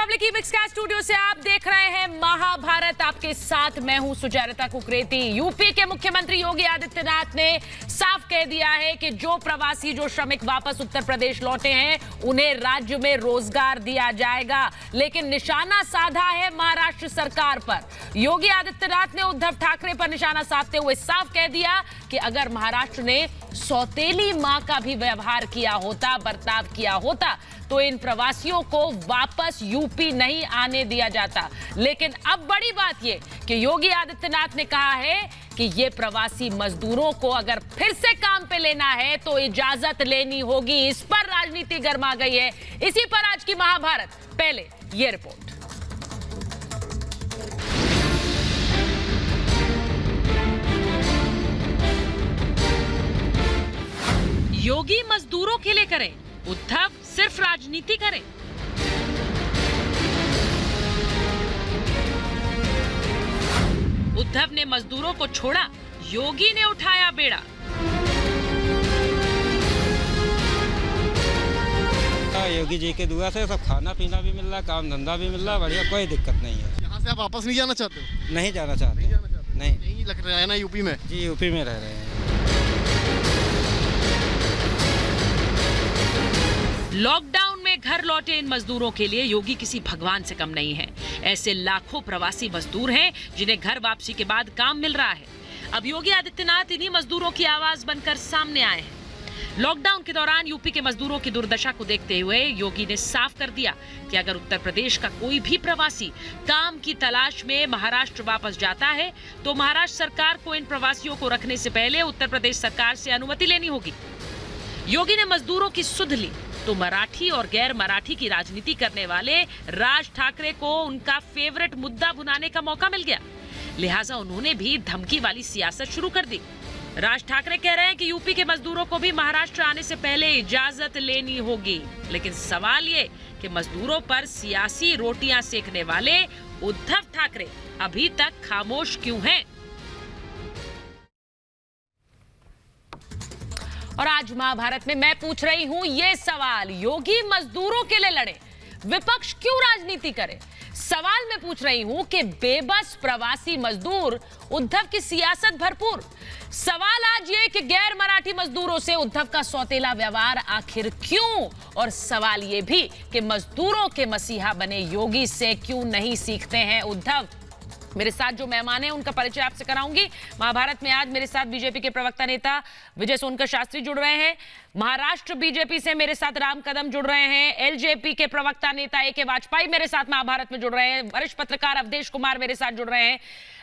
Republic की मिक्सकास्ट studio से आप देख रहे हैं महाभारत। आपके साथ मैं हूं सुचेता कुकरेती। यूपी के मुख्यमंत्री योगी आदित्यनाथ ने साफ कह दिया है कि जो प्रवासी, जो श्रमिक वापस उत्तर प्रदेश लौटे हैं उन्हें राज्य में रोजगार दिया जाएगा, लेकिन निशाना साधा है महाराष्ट्र सरकार पर। योगी आदित्यनाथ ने उद्धव ठाकरे पर निशाना साधते हुए साफ कह दिया कि अगर महाराष्ट्र ने सौतेली मां का भी व्यवहार किया होता, बर्ताव किया होता, तो इन प्रवासियों को वापस यूपी नहीं आने दिया जाता। लेकिन अब बड़ी बात यह कि योगी आदित्यनाथ ने कहा है कि ये प्रवासी मजदूरों को अगर फिर से काम पे लेना है तो इजाजत लेनी होगी। इस पर राजनीति गर्मा गई है। इसी पर आज की महाभारत। पहले ये रिपोर्ट। योगी मजदूरों के लिए करें, उद्धव सिर्फ राजनीति करें। उद्धव ने मजदूरों को छोड़ा, योगी ने उठाया बेड़ा। योगी जी के दुआ से सब खाना पीना भी मिल रहा, काम धंधा भी मिल रहा, बढ़िया, कोई दिक्कत नहीं है। यहाँ से आप वापस नहीं जाना चाहते हो? नहीं जाना चाहते। नहीं, यहीं लग रहा है ना यूपी में? जी यूपी में रह रहे हैं। लॉकडाउन में घर लौटे इन मजदूरों के लिए योगी किसी भगवान से कम नहीं है। ऐसे लाखों प्रवासी मजदूर हैं जिन्हें घर वापसी के बाद काम मिल रहा है। अब योगी आदित्यनाथ इन्हीं मजदूरों की आवाज बनकर सामने आए हैं। लॉकडाउन के दौरान यूपी के मजदूरों की दुर्दशा को देखते हुए योगी ने साफ कर दिया कि अगर उत्तर प्रदेश का कोई भी प्रवासी काम की तलाश में महाराष्ट्र वापस जाता है तो महाराष्ट्र सरकार को इन प्रवासियों को रखने से पहले उत्तर प्रदेश सरकार से अनुमति लेनी होगी। योगी ने मजदूरों की सुध ली तो मराठी और गैर मराठी की राजनीति करने वाले राज ठाकरे को उनका फेवरेट मुद्दा भुनाने का मौका मिल गया। लिहाजा उन्होंने भी धमकी वाली सियासत शुरू कर दी। राज ठाकरे कह रहे हैं कि यूपी के मजदूरों को भी महाराष्ट्र आने से पहले इजाजत लेनी होगी। लेकिन सवाल ये कि मजदूरों पर सियासी रोटियां सेकने वाले उद्धव ठाकरे अभी तक खामोश क्यों हैं? और आज महाभारत में मैं पूछ रही हूं ये सवाल, योगी मजदूरों के लिए लड़े, विपक्ष क्यों राजनीति करे? सवाल मैं पूछ रही हूं कि बेबस प्रवासी मजदूर, उद्धव की सियासत भरपूर। सवाल आज ये कि गैर मराठी मजदूरों से उद्धव का सौतेला व्यवहार आखिर क्यों? और सवाल ये भी कि मजदूरों के मसीहा बने योगी से क्यों नहीं सीखते हैं उद्धव? मेरे साथ जो मेहमान हैं उनका परिचय आपसे कराऊंगी। महाभारत में आज मेरे साथ बीजेपी के प्रवक्ता नेता विजय सोनकर शास्त्री जुड़ रहे हैं। महाराष्ट्र बीजेपी से मेरे साथ राम कदम जुड़ रहे हैं। एलजेपी के प्रवक्ता नेता ए के वाजपेयी मेरे साथ महाभारत में जुड़ रहे हैं। वरिष्ठ पत्रकार अवधेश कुमार मेरे साथ जुड़ रहे हैं।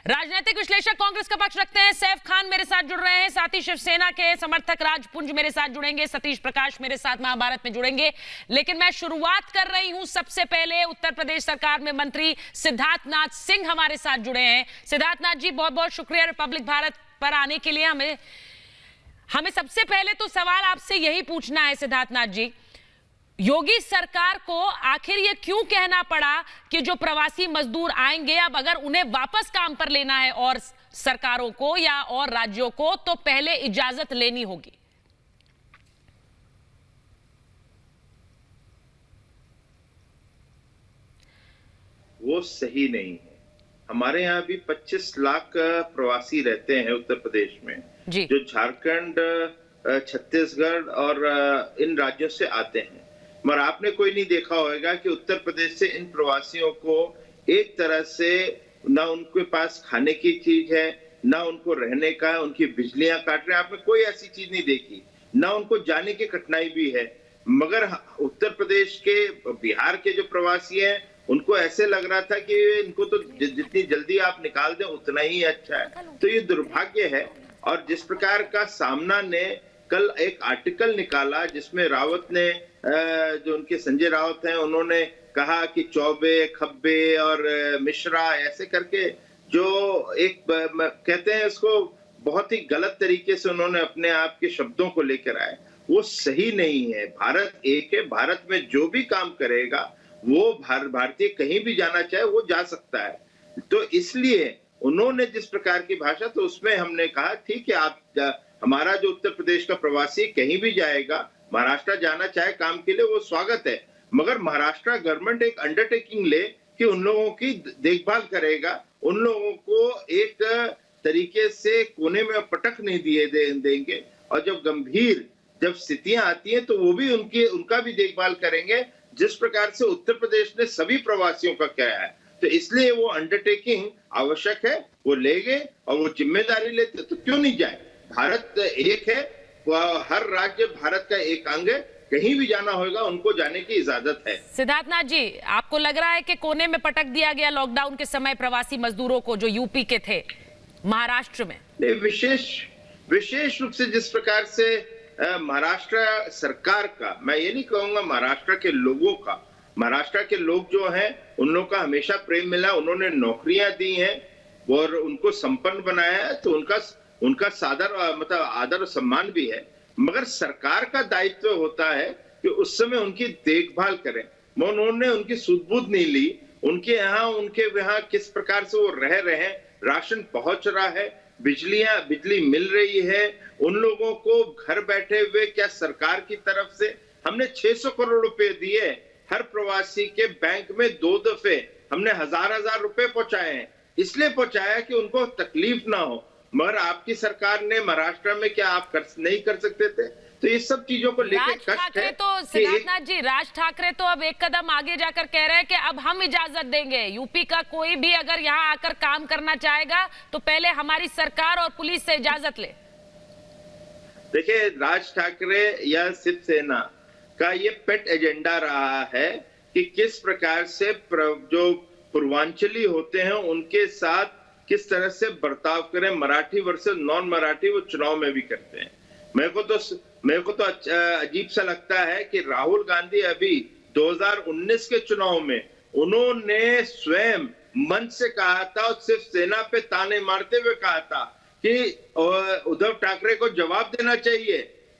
राजनीतिक विश्लेषक कांग्रेस का पक्ष रखते हैं सैफ खान मेरे साथ जुड़ रहे हैं। साथ ही शिवसेना के समर्थक राजपुंज मेरे साथ जुड़ेंगे। सतीश प्रकाश मेरे साथ महाभारत में जुड़ेंगे। लेकिन मैं शुरुआत कर रही हूं सबसे पहले उत्तर प्रदेश सरकार में मंत्री सिद्धार्थनाथ सिंह हमारे साथ जुड़े हैं। सिद्धार्थनाथ जी, बहुत बहुत शुक्रिया रिपब्लिक भारत पर आने के लिए। हमें सबसे पहले तो सवाल आपसे यही पूछना है सिद्धार्थनाथ जी, योगी सरकार को आखिर ये क्यों कहना पड़ा कि जो प्रवासी मजदूर आएंगे, अब अगर उन्हें वापस काम पर लेना है और सरकारों को या और राज्यों को, तो पहले इजाजत लेनी होगी? वो सही नहीं है। हमारे यहाँ भी 25 लाख प्रवासी रहते हैं उत्तर प्रदेश में, जो झारखंड, छत्तीसगढ़ और इन राज्यों से आते हैं। मगर आपने कोई नहीं देखा होगा कि उत्तर प्रदेश से इन प्रवासियों को एक तरह से ना उनके पास खाने की चीज है, ना उनको रहने का, उनकी बिजलियां काट रहे हैं, आपने कोई ऐसी चीज नहीं देखी, ना उनको जाने की कठिनाई भी है। मगर उत्तर प्रदेश के, बिहार के जो प्रवासी हैं उनको ऐसे लग रहा था कि इनको तो जितनी जल्दी आप निकाल दें उतना ही अच्छा है। तो ये दुर्भाग्य है। और जिस प्रकार का सामना ने कल एक आर्टिकल निकाला जिसमें रावत ने, जो उनके संजय रावत हैं, उन्होंने कहा कि चौबे, खब्बे और मिश्रा ऐसे करके जो एक कहते हैं, उसको बहुत ही गलत तरीके से उन्होंने अपने आप के शब्दों को लेकर आए। वो सही नहीं है। भारत एक है। भारत में जो भी काम करेगा वो भारतीय कहीं भी जाना चाहे वो जा सकता है। तो इसलिए उन्होंने जिस प्रकार की भाषा, तो उसमें हमने कहा ठीक है, आप हमारा जो उत्तर प्रदेश का प्रवासी कहीं भी जाएगा, महाराष्ट्र जाना चाहे काम के लिए, वो स्वागत है। मगर महाराष्ट्र गवर्नमेंट एक अंडरटेकिंग ले कि उन लोगों की देखभाल करेगा, उन लोगों को एक तरीके से कोने में पटक नहीं देंगे, और जब स्थितियां आती हैं तो वो भी उनका भी देखभाल करेंगे, जिस प्रकार से उत्तर प्रदेश ने सभी प्रवासियों का किया है। तो इसलिए वो अंडरटेकिंग आवश्यक है, वो लेंगे और वो जिम्मेदारी लेते तो क्यों नहीं जाए। भारत एक है, हर राज्य भारत का एक अंग है, कहीं भी जाना होगा उनको जाने की इजाजत है। सिद्धार्थनाथ जी, आपको लग रहा है कि कोने में पटक दिया गया लॉकडाउन के समय प्रवासी मजदूरों को जो यूपी के थे महाराष्ट्र में? विशेष रूप से जिस प्रकार से महाराष्ट्र सरकार का, मैं ये नहीं कहूंगा महाराष्ट्र के लोगों का, महाराष्ट्र के लोग जो हैं उन लोगों का हमेशा प्रेम मिला, उन्होंने नौकरियां दी हैं और उनको संपन्न बनाया है, तो उनका मतलब आदर और सम्मान भी है। मगर सरकार का दायित्व होता है कि उस समय उनकी देखभाल करें। उन्होंने उनकी सुध-बुध नहीं ली, उनके यहाँ किस प्रकार से वो रह रहे हैं, राशन पहुंच रहा है, बिजली मिल रही है, उन लोगों को घर बैठे हुए क्या सरकार की तरफ से हमने 600 करोड़ रुपए दिए, हर प्रवासी के बैंक में 2 दफे हमने हजार रुपए पहुंचाए हैं, इसलिए पहुंचाया कि उनको तकलीफ ना हो। मगर आपकी सरकार ने महाराष्ट्र में क्या आप नहीं कर सकते थे? तो ये सब चीजों को लेकर कष्ट है। तो सिद्धार्थनाथ जी, राज ठाकरे तो अब एक कदम आगे जाकर कह रहे हैं कि अब हम इजाजत देंगे, यूपी का कोई भी अगर यहाँ आकर काम करना चाहेगा तो पहले हमारी सरकार और पुलिस से इजाजत ले। देखिए, राज ठाकरे या शिवसेना का ये पेट एजेंडा रहा है कि किस प्रकार से जो पूर्वांचली होते हैं उनके साथ किस तरह से बर्ताव करें, मराठी वर्सेस नॉन मराठी वो चुनाव में भी करते हैं। मेरे को तो अजीब सा लगता है कि राहुल गांधी अभी 2019 के चुनाव में उन्होंने स्वयं मंच से कहा था और सिर्फ सेना पे ताने मारते हुए कहा था कि उद्धव ठाकरे को जवाब देना चाहिए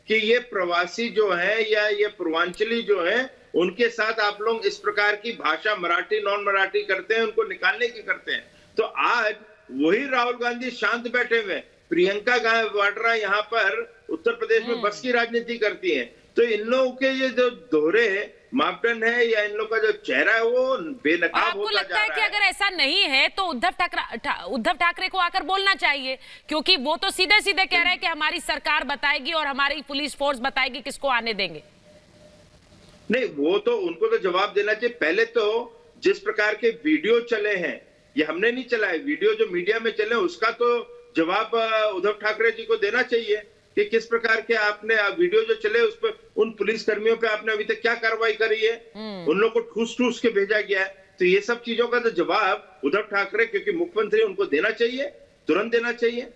कि ये प्रवासी जो हैं या ये पूर्वांचली जो हैं उनके साथ आप लोग इस प्रकार की भाषा मराठी नॉन मराठी करते हैं, उनको निकालने की करते हैं। तो आज वही राहुल गांधी शांत बैठे हुए, प्रियंका वाड्रा यहाँ पर उत्तर प्रदेश में बस की राजनीति करती हैं। तो इन लोगों के ये जो दोहरे मापदंड है या इन लोगों का जो चेहरा है वो बेनकाब होता जा रहा है। आपको लगता है कि अगर ऐसा नहीं है तो उद्धव ठाकरे को आकर बोलना चाहिए, क्योंकि वो तो सीधे सीधे कह रहे हैं कि हमारी सरकार बताएगी और हमारी पुलिस फोर्स बताएगी किसको आने देंगे। नहीं, वो तो उनको तो जवाब देना चाहिए। पहले तो जिस प्रकार के वीडियो चले हैं, ये हमने नहीं चलाए, वीडियो जो मीडिया में चले उसका तो जवाब उद्धव ठाकरे जी को देना चाहिए कि किस प्रकार के आपने वीडियो जो चले उस पर उन पुलिस कर्मियों पे आपने अभी तक क्या कार्रवाई करी है, उन लोगों को ठूस के भेजा गया है। तो ये सब चीजों का तो जवाब उद्धव ठाकरे, क्योंकि मुख्यमंत्री, उनको देना चाहिए, तुरंत देना चाहिए।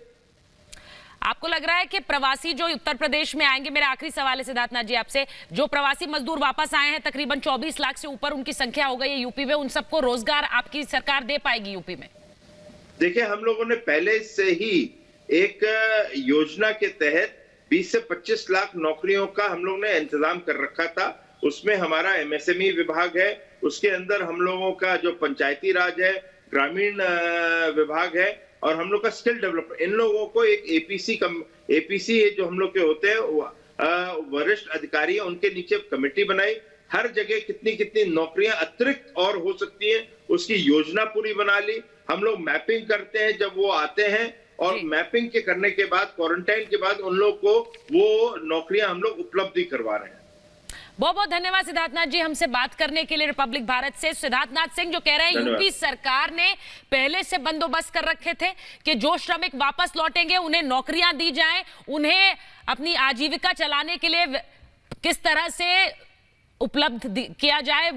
आपको लग रहा है कि प्रवासी जो उत्तर प्रदेश में आएंगे, मेरा आखिरी सवाल है सिद्धार्थनाथ जी आपसे, जो प्रवासी मजदूर वापस आए हैं तकरीबन 24 लाख से ऊपर उनकी संख्या हो गई है यूपी में, उन सबको रोजगार आपकी सरकार दे पाएगी यूपी में? देखिए, हम लोगों ने पहले से ही एक योजना के तहत 20 से 25 लाख नौकरियों का हम लोग ने इंतजाम कर रखा था। उसमें हमारा MSME विभाग है, उसके अंदर हम लोगों का जो पंचायती राज है, ग्रामीण विभाग है और हम लोग का स्किल डेवलपमेंट, इन लोगों को एक APC जो हम लोग के होते हैं वरिष्ठ अधिकारी है, उनके नीचे कमेटी बनाई, हर जगह कितनी कितनी नौकरियां अतिरिक्त और हो सकती हैं उसकी योजना पूरी बना ली। हम लोग मैपिंग करते हैं जब वो आते हैं और मैपिंग के करने के बाद, क्वारंटाइन के बाद उन लोग को वो नौकरियां हम लोग उपलब्ध करवा रहे हैं। बहुत बहुत धन्यवाद सिद्धार्थनाथ जी हमसे बात करने के लिए। रिपब्लिक भारत से सिद्धार्थनाथ सिंह जो कह रहे हैं यूपी सरकार ने पहले से बंदोबस्त कर रखे थे कि जो श्रमिक वापस लौटेंगे उन्हें नौकरियां दी जाएं, उन्हें अपनी आजीविका चलाने के लिए किस तरह से उपलब्ध किया जाए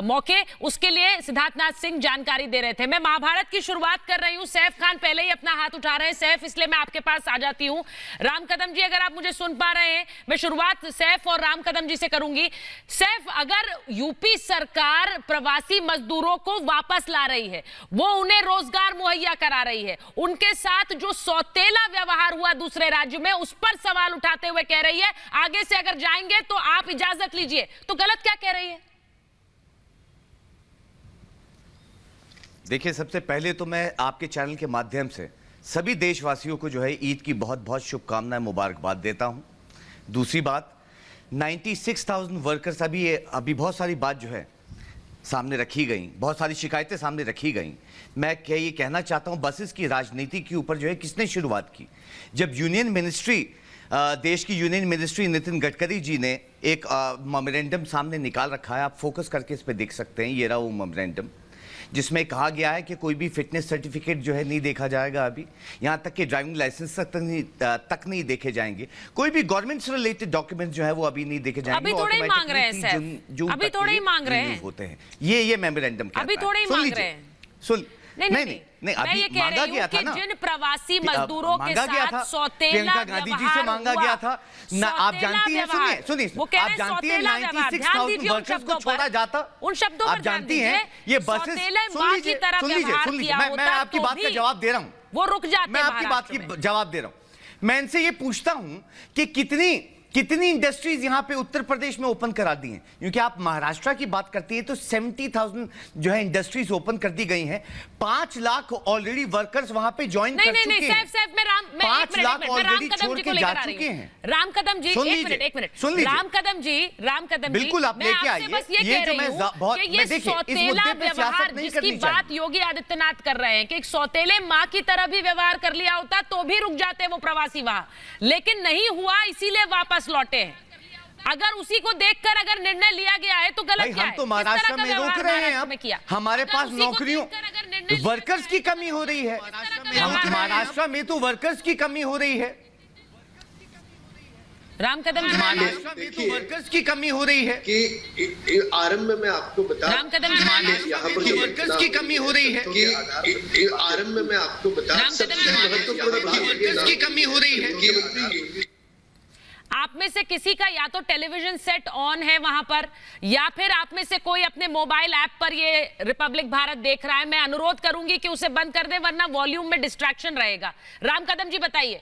मौके, उसके लिए सिद्धार्थनाथ सिंह जानकारी दे रहे थे। मैं महाभारत की शुरुआत कर रही हूं, सैफ खान पहले ही अपना हाथ उठा रहे हैं। सैफ, इसलिए मैं आपके पास आ जाती हूं। राम कदम जी, अगर आप मुझे सुन पा रहे हैं, मैं शुरुआत सैफ और राम कदम जी से करूंगी। सैफ, अगर यूपी सरकार प्रवासी मजदूरों को वापस ला रही है, वो उन्हें रोजगार मुहैया करा रही है, उनके साथ जो सौतेला व्यवहार हुआ दूसरे राज्यों में उस पर सवाल उठाते हुए कह रही है आगे से अगर जाएंगे तो आप इजाजत लीजिए, तो गलत क्या कह रही है? देखिए, सबसे पहले तो मैं आपके चैनल के माध्यम से सभी देशवासियों को जो है ईद की बहुत बहुत शुभकामनाएं, मुबारकबाद देता हूं। दूसरी बात, 96,000 वर्कर्स, अभी बहुत सारी बात जो है सामने रखी गई, बहुत सारी शिकायतें सामने रखी गई। मैं ये कहना चाहता हूं, बसेस की राजनीति के ऊपर जो है किसने शुरुआत की? जब यूनियन मिनिस्ट्री, देश की यूनियन मिनिस्ट्री नितिन गडकरी जी ने एक मेमोरेंडम सामने निकाल रखा है, आप फोकस करके इस पे देख सकते हैं। ये रहा वो मेमोरेंडम, जिसमें कहा गया है कि कोई भी फिटनेस सर्टिफिकेट जो है नहीं देखा जाएगा अभी, यहां तक कि ड्राइविंग लाइसेंस तक नहीं देखे जाएंगे। कोई भी गवर्नमेंट से रिलेटेड डॉक्यूमेंट जो है वो अभी नहीं देखे जाएंगे। अभी थोड़े ही मांग रहे हैं सर, अभी थोड़े ही मांग रहे हैं होते हैं। ये मेमोरेंडम अभी थोड़े ही मांग रहे हैं। सुन, नहीं, मैं अभी ये कह मांगा रही गया हूं था कि ना, जिन प्रवासी मजदूरों के साथ सौतेला प्रियंका गांधी जी से मांगा गया था ना, आप जानती हैं, सुनिए, आप जानती हैं 96,000 वर्कर्स को छोड़ा जाता, उन शब्दों आप जानती हैं ये बसेस, सुन लीजिए, मैं आपकी बात का जवाब दे रहा हूं, वो रुक जाते, मैं आपकी बात की जवाब दे रहा हूं। मैं इनसे ये पूछता हूं कि कितनी इंडस्ट्रीज यहां पे उत्तर प्रदेश में ओपन करा दी हैं? क्योंकि आप महाराष्ट्र की बात करती है तो 70,000 जो है इंडस्ट्रीज ओपन कर दी गई हैं। 5 लाख ऑलरेडी वर्कर्स वहां पे ज्वाइन कर चुके हैं। 5 लाख ऑलरेडी छोड़ के जा चुके हैं। राम कदम जी, एक मिनट सुन लीजिए, राम कदम जी, बिल्कुल आप लेके आइए। ये जो मैं बहुत, मैं देखिए इस मुद्दे पे सियासत नहीं करनी चाहिए। बात योगी आदित्यनाथ कर रहे हैं कि एक सौतेले माँ की तरह भी व्यवहार कर लिया होता तो भी रुक जाते वो प्रवासी वहां, लेकिन नहीं हुआ, इसीलिए वापस लौटे हैं। अगर उसी को देखकर अगर निर्णय लिया गया है तो गलत क्या है? हम तो महाराष्ट्र में रोक रहे हैं, अब हमारे पास नौकरियों, वर्कर्स की कमी हो रही है। महाराष्ट्र में तो वर्कर्स की कमी हो रही है। राम कदम जी, महाराष्ट्र में तो वर्कर्स की कमी हो रही है कि आरंभ में आपको बता, राम कदम जी, यहाँ पर वर्कर्स की कमी हो रही है कि आरंभ में आपको बता, सबसे महत्वपूर्ण बात वर्कर्स की कमी हो रही है। मुख्यमंत्री आप में से किसी का या तो टेलीविजन सेट ऑन है वहां पर, या फिर आप में से कोई अपने मोबाइल ऐप पर ये रिपब्लिक भारत देख रहा है, मैं अनुरोध करूंगी कि उसे बंद कर दे, वरना वॉल्यूम में डिस्ट्रैक्शन रहेगा। राम कदम जी बताइए।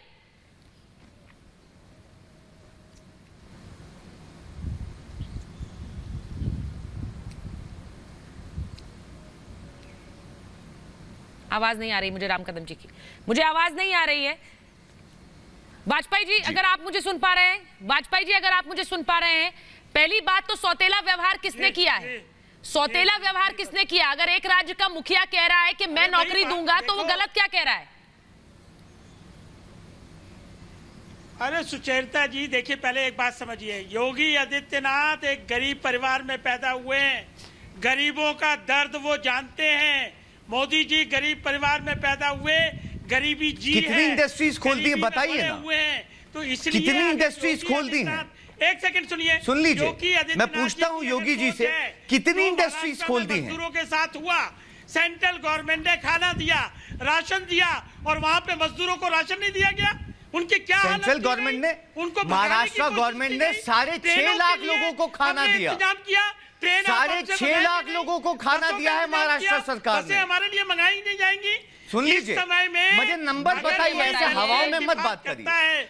आवाज नहीं आ रही मुझे राम कदम जी की, मुझे आवाज नहीं आ रही है। वाजपेयी जी, अगर आप मुझे सुन पा रहे हैं, वाजपेयी जी अगर आप मुझे सुन पा रहे हैं, पहली बात तो सौतेला व्यवहार किसने किया है? सौतेला व्यवहार किसने किया? अगर एक राज्य का मुखिया कह रहा है कि मैं नौकरी दूंगा तो वो गलत क्या कह रहा है? अरे सुचेता जी, देखिए पहले एक बात समझिए, योगी आदित्यनाथ एक गरीब परिवार में पैदा हुए हैं, गरीबों का दर्द वो जानते हैं। मोदी जी गरीब परिवार में पैदा हुए, गरीबी जी है। कितनी इंडस्ट्रीज खोल दी है बताइए ना, तो इसलिए कितनी इंडस्ट्रीज खोल दी हैं? एक सेकंड सुनिए, सुन लीजिए, मैं पूछता हूं योगी जी से, कितनी इंडस्ट्रीज खोल दी हैं? मजदूरों के साथ हुआ, सेंट्रल गवर्नमेंट ने खाना दिया, राशन दिया, और वहां पे मजदूरों को राशन नहीं दिया गया। उनकी क्या हालत? सेंट्रल गवर्नमेंट ने, उनको महाराष्ट्र गवर्नमेंट ने 6.5 लाख लोगों को खाना दिया, इंतजाम किया, 6.5 लाख लोगों को खाना दिया है महाराष्ट्र सरकार ने। हमारे लिए मंगाई नहीं जाएंगी। सुन लीजिए, मुझे नंबर बताइए, ऐसे हवाओं में मत बात करिए।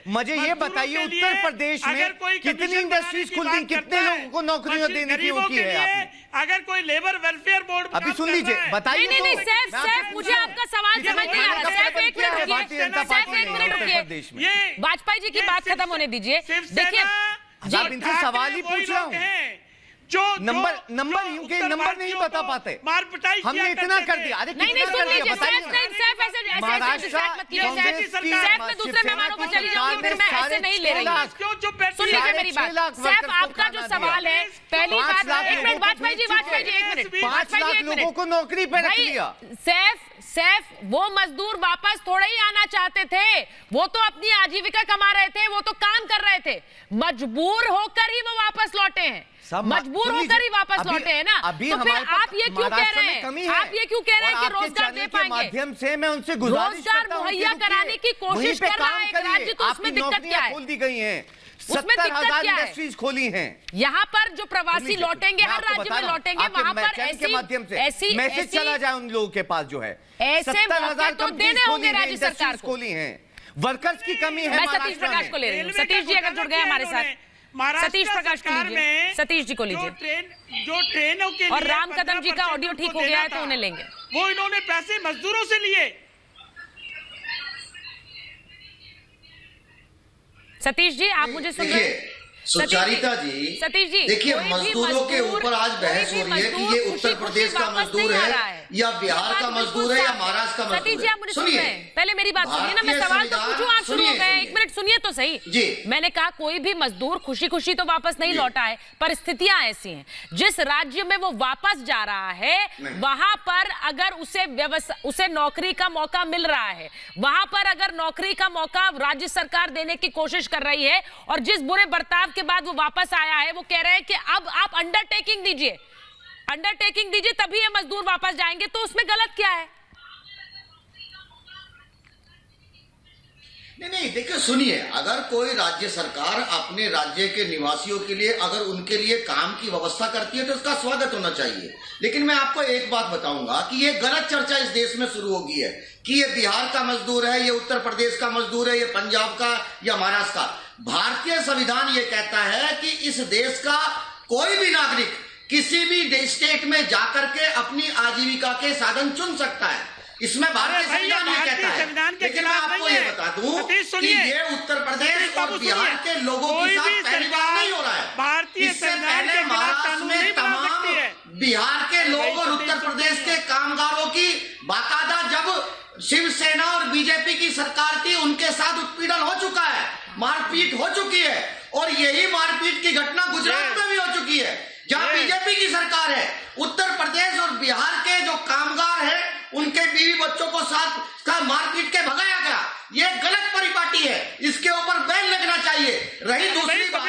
मुझे ये बताइए उत्तर प्रदेश में कितनी इंडस्ट्रीज खुल दी, कितने लोगों को नौकरियां देने की वो की है आपने? अगर कोई लेबर वेलफेयर बोर्ड अभी सुन लीजिए, बताइए। नहीं, सैफ मुझे आपका सवाल समझ नहीं आ रहा। सैफ एक मिनट रुकिए, वाजपेयी जी की बात खत्म होने दीजिए। देखिए, आप इनसे सवाल ही पूछ रहा हूँ। जो नंबर नहीं बता पाते, हमने इतना कर दिया। अरे नहीं सुन लीजिए, सैफ मैं दूसरे मेहमानों पर चली जाऊंगी, फिर मैं ऐसे नहीं ले रही हूँ। सुन लीजिए मेरी बात, सैफ आपका जो सवाल है, पहली बात, एक मिनट वाजपेयी जी, एक मिनट, 5 लाख लोगों को नौकरी पे रख लिया। सैफ वो मजदूर वापस थोड़े ही आना चाहते थे, वो तो अपनी आजीविका कमा रहे थे, वो तो काम कर रहे थे, मजबूर होकर ही वो वापस लौटे हैं, मजबूर होकर ही वापस लौटे हैं ना। अभी तो फिर आप ये क्यों कह रहे हैं, आप ये क्यों कह रहे हैं कि रोजगार दे पाएंगे? माध्यम से मैं उनसे गुजारिश रोजगार मुहैया कराने की कोशिश कर रहा है राज्य, तो उसमें दिक्कत क्या है? खोल दी गई हैं, उसमें दिक्कत क्या है? इंडस्ट्रीज खोली हैं। यहाँ पर जो प्रवासी लौटेंगे, हर राज्य में लौटेंगे, वहाँ पर ऐसी मैसेज चला जाए उन लोगों के पास जो है, ऐसे 70,000 तो देने होंगे राज्य सरकार को। खोली हैं, वर्कर्स की कमी है। मैं सतीश प्रकाश को ले रही हूँ, सतीश जी अगर जुड़ गए हमारे साथ, सतीश प्रकाश को लीजिए, सतीश जी को लीजिए, जो ट्रेनों के और राम कदम जी का ऑडियो ठीक हो गया है तो उन्हें लेंगे। वो इन्होंने पैसे मजदूरों से लिए। सतीश जी आप मुझे सुन रहे हैं? सुचारिता जी, सतीश जी, देखिए कोई भी मजदूरों के मजदूर- ऊपर आज बहस कोई हो भी रही है कि मजदूर ये उत्तर खुशी-खुशी प्रदेश का वापस मजदूर नहीं आ रहा है है। या बिहार का बात मजदूर है या महाराष्ट्र का मजदूर है। सतीश जी, आप मुझे सुन सुनिए, रहे हैं? पहले मेरी बात सुनिए ना, मैं भारतीय सवाल तो संविधान- पूछूं, आप शुरू हो सुनिए, गए। सुनिए। एक मिनट सुनिए तो सही जी। मैंने कहा कोई भी मजदूर खुशी खुशी तो वापस नहीं लौटा है, परिस्थितियां ऐसी हैं। जिस राज्य में वो वापस जा रहा है वहां पर अगर उसे नौकरी का मौका मिल रहा है, वहां पर अगर नौकरी का मौका राज्य सरकार देने की कोशिश कर रही है और जिस बुरे बर्ताव के बाद वो वापस आया है, वो कह रहे हैं कि अब आप अंडरटेकिंग दीजिए तभी ये मजदूर वापस जाएंगे, तो उसमें गलत क्या है? नहीं देखिए सुनिए, अगर कोई राज्य सरकार अपने राज्य के निवासियों के लिए अगर उनके लिए काम की व्यवस्था करती है तो उसका स्वागत होना चाहिए। लेकिन मैं आपको एक बात बताऊंगा कि ये गलत चर्चा इस देश में शुरू हो गई है कि ये बिहार का मजदूर है, ये उत्तर प्रदेश का मजदूर है, ये पंजाब का या महाराष्ट्र का। भारतीय संविधान ये कहता है कि इस देश का कोई भी नागरिक किसी भी स्टेट में जाकर के अपनी आजीविका के साधन चुन सकता है। इसमें भारतीय संविधान ये कहता है। लेकिन मैं आपको ये बता दूं कि ये उत्तर प्रदेश और बिहार के लोगों के साथ पहली बार नहीं हो रहा है। भारतीय इससे पहले महाराष्ट्र में तमाम बिहार के लोग और उत्तर प्रदेश के कामगारों की बाकायदा जब शिवसेना और बीजेपी की सरकार थी उनके साथ उत्पीड़न हो चुका है, मारपीट हो चुकी है और यही मारपीट की घटना गुजरात में भी हो चुकी है जहां बीजेपी की सरकार है। उत्तर प्रदेश और बिहार के जो कामगार हैं उनके बीवी बच्चों को साथ मारपीट के भगाया गया, ये गलत परिपाटी है, इसके ऊपर बैन लगना चाहिए। रही दूसरी बात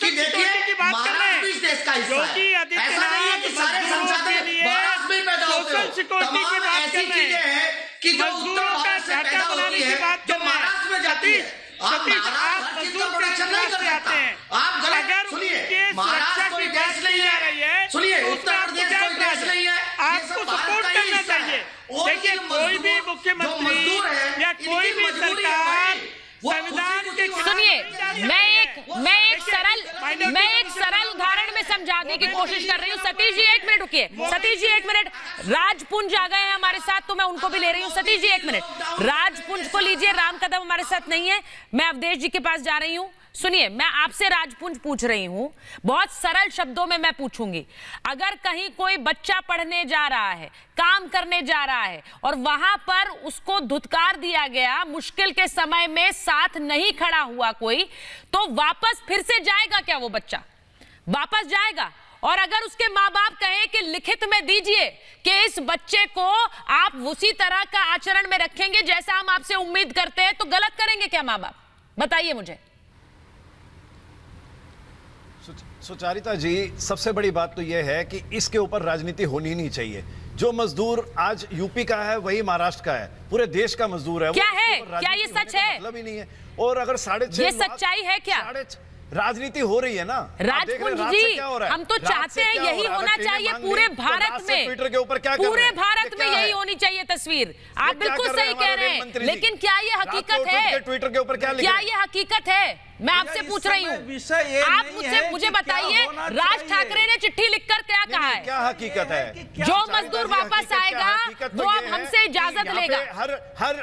कि देखिए महाराष्ट्र भी इस देश का हिस्सा है, ऐसा नहीं है कि सारे संसाधन महाराष्ट्र में पैदा होते हो। तमाम ऐसी चीजें हैं कि जो उत्तर भारत से पैदा होती है जो महाराष्ट्र में जाती है। आप प्रोडक्शन नहीं कर सकते, आप गलत सुनिए। महाराष्ट्र कोई देश नहीं है, सुनिए उत्तर प्रदेश कोई देश नहीं है, आपको सपोर्ट करना चाहिए। देखिए कोई भी मुख्यमंत्री या कोई भी सरकार संविधान के सुनिए, मैं एक सरल उदाहरण में समझाने की कोशिश कर रही हूँ। सतीश जी एक मिनट रुकिए, सतीश जी एक मिनट। राजपुंज आ गए हैं हमारे साथ तो मैं उनको भी ले रही हूँ। सतीश जी एक मिनट, राजपुंज को लीजिए। राम कदम हमारे साथ नहीं है, मैं अवधेश जी के पास जा रही हूँ। सुनिए, मैं आपसे राजपुंज पूछ रही हूं, बहुत सरल शब्दों में मैं पूछूंगी। अगर कहीं कोई बच्चा पढ़ने जा रहा है, काम करने जा रहा है और वहां पर उसको धुतकार दिया गया, मुश्किल के समय में साथ नहीं खड़ा हुआ कोई, तो वापस फिर से जाएगा क्या वो बच्चा? वापस जाएगा। और अगर उसके माँ बाप कहें कि लिखित में दीजिए कि इस बच्चे को आप उसी तरह का आचरण में रखेंगे जैसा हम आपसे उम्मीद करते हैं, तो गलत करेंगे क्या माँ बाप? बताइए मुझे। सुचारिता जी, सबसे बड़ी बात तो यह है कि इसके ऊपर राजनीति होनी ही नहीं चाहिए। जो मजदूर आज यूपी का है वही महाराष्ट्र का है, पूरे देश का मजदूर है। क्या है? क्या ये सच है? मतलब ही नहीं है। और अगर 6.5 ये सच्चाई है क्या? राजनीति हो रही है ना राजपुंज जी, हम तो चाहते हैं यही होना चाहिए पूरे भारत में। ट्विटर के ऊपर क्या पूरे भारत में यही होनी चाहिए तस्वीर। आप बिल्कुल सही कह रहे हैं, लेकिन क्या ये हकीकत है? ट्विटर के ऊपर क्या ये हकीकत है? मैं आपसे पूछ रही हूँ, आप मुझे बताइए, राज ठाकरे ने चिट्ठी लिखकर क्या कहा है? क्या हकीकत है? जो मजदूर वापस आएगा वो अब हमसे इजाजत लेगा।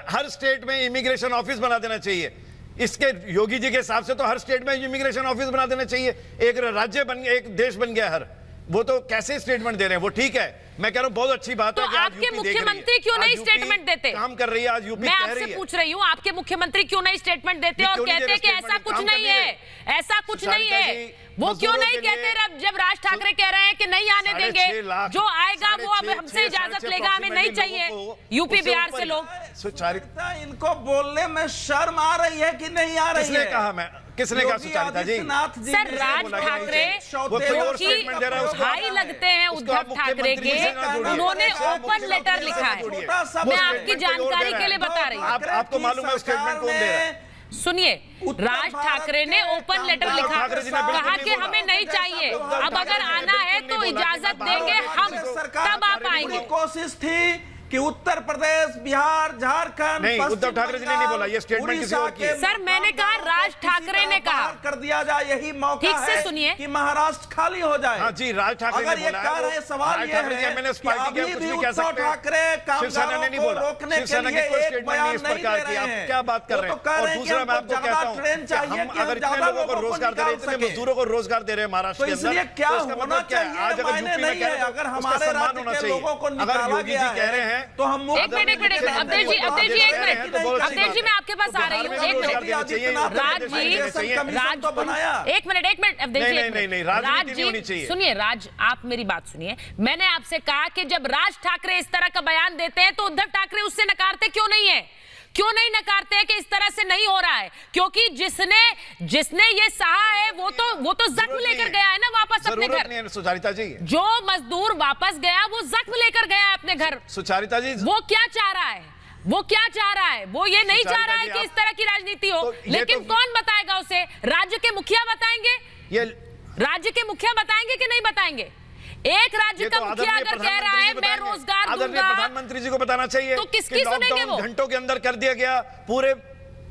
हर स्टेट में इमिग्रेशन ऑफिस बना देना चाहिए। इसके योगी जी के हिसाब से तो हर स्टेट में इमिग्रेशन ऑफिस बना देना चाहिए। एक राज्य बन गया, एक देश बन गया हर। वो तो कैसे स्टेटमेंट दे रहे हैं? वो ठीक है, मैं कह रहा हूं बहुत अच्छी बात तो है कि आपके मुख्यमंत्री क्यों नहीं स्टेटमेंट देते? काम कर रही है आज यूपी। मैं आपसे पूछ रही हूँ, आपके मुख्यमंत्री क्यों नहीं स्टेटमेंट देते और कहते हैं कि ऐसा कुछ नहीं है, ऐसा कुछ नहीं है? वो क्यों नहीं कहते जब राज ठाकरे कह रहे हैं कि नहीं आने देंगे, जो आएगा वो अब हमसे इजाजत लेगा, हमें नहीं चाहिए यूपी बिहार से लोग? सुचारिता, इनको बोलने में शर्म आ रही है कि नहीं आ रही है? किसने कहा सुचारिता जी? सर, राज ठाकरे भाई लगते हैं उद्धव ठाकरे के, उन्होंने ओपन लेटर लिखा है। मैं आपकी जानकारी के लिए बता रही हूँ। आपको मालूम है स्टेटमेंट कौन दे रहा है? सुनिए, राज ठाकरे ने ओपन लेटर लिखा, कहा कि हमें नहीं चाहिए, अब अगर आना है तो इजाजत देंगे हम, तब आप आएंगे। कोशिश थी कि उत्तर प्रदेश, बिहार, झारखंड, नहीं, उद्धव ठाकरे जी ने नहीं बोला, ये स्टेटमेंट किसी और की है। सर, मैंने कहा राज ठाकरे ने कहा कर दिया जाए, यही मौका ठीक से है सुनिए कि महाराष्ट्र खाली हो जाए। हाँ जी, राज ठाकरे ने अगर ये बोला कह रहे हैं, सवाल ये है मैंने कि अभी भी उद्धव ठाकरे शिवसेना ने नहीं बोला, रोकने के शिवसेना लिए की कोई एक स्टेटमेंट बयान नहीं इस नहीं प्रकार दे की। रहे आप हैं। क्या बात कर वो रहे तो हैं? कह और रहे हैं कि दूसरा मैं हमको आपको कहता हूं ट्रेन कि चाहिए हम कि अगर हम इतने ज्यादा लोगों को लोगों को रोजगार दे रहे हैं, निकाल इतने सकें। मजदूरों को रोजगार दे रहे हैं महाराष्ट्र तो के अंदर, इसलिए क्या तो इसका होना मतलब क्या है? चाहिए, आज अगर मायने यूपी में नहीं कह है। रहे हैं, अगर उसका हमारे सम्मान राज्य होना के चाहिए। लोगों को अगर निकाला योगी गया जी कह रहे हैं तो हम एक मिनट अवधेश जी अवधेश जी मैं आपके पास आ रही हूँ। एक मिनट राज जी, एक मिनट अवधेश जी, नहीं, राजनीति नहीं होनी चाहिए। सुनिए राज, आप मेरी बात सुनिए। मैंने आपसे कहा कि जब राज ठाकरे इस तरह का बयान देते हैं तो उद्धव ठाकरे उससे नकारते क्यों नहीं है? क्यों नहीं नकारते हैं कि इस तरह से नहीं हो रहा है? क्योंकि जिसने ये सहा है वो तो जख्म लेकर गया है ना वापस अपने घर। नहीं है सुचारिता जी, जो मजदूर वापस गया वो जख्म लेकर गया है अपने घर। सुचारिता जी, वो क्या चाह रहा है? वो क्या चाह रहा है? वो ये नहीं चाह रहा है कि इस तरह की राजनीति हो। लेकिन कौन बताएगा उसे? राज्य के मुखिया बताएंगे? राज्य के मुखिया बताएंगे कि नहीं बताएंगे? एक राज्य का मुखिया अगर कह रहा है मैं रोजगार दूंगा, प्रधानमंत्री जी को बताना चाहिए तो किसकी सुनेंगे वो? घंटों के अंदर कर दिया गया, पूरे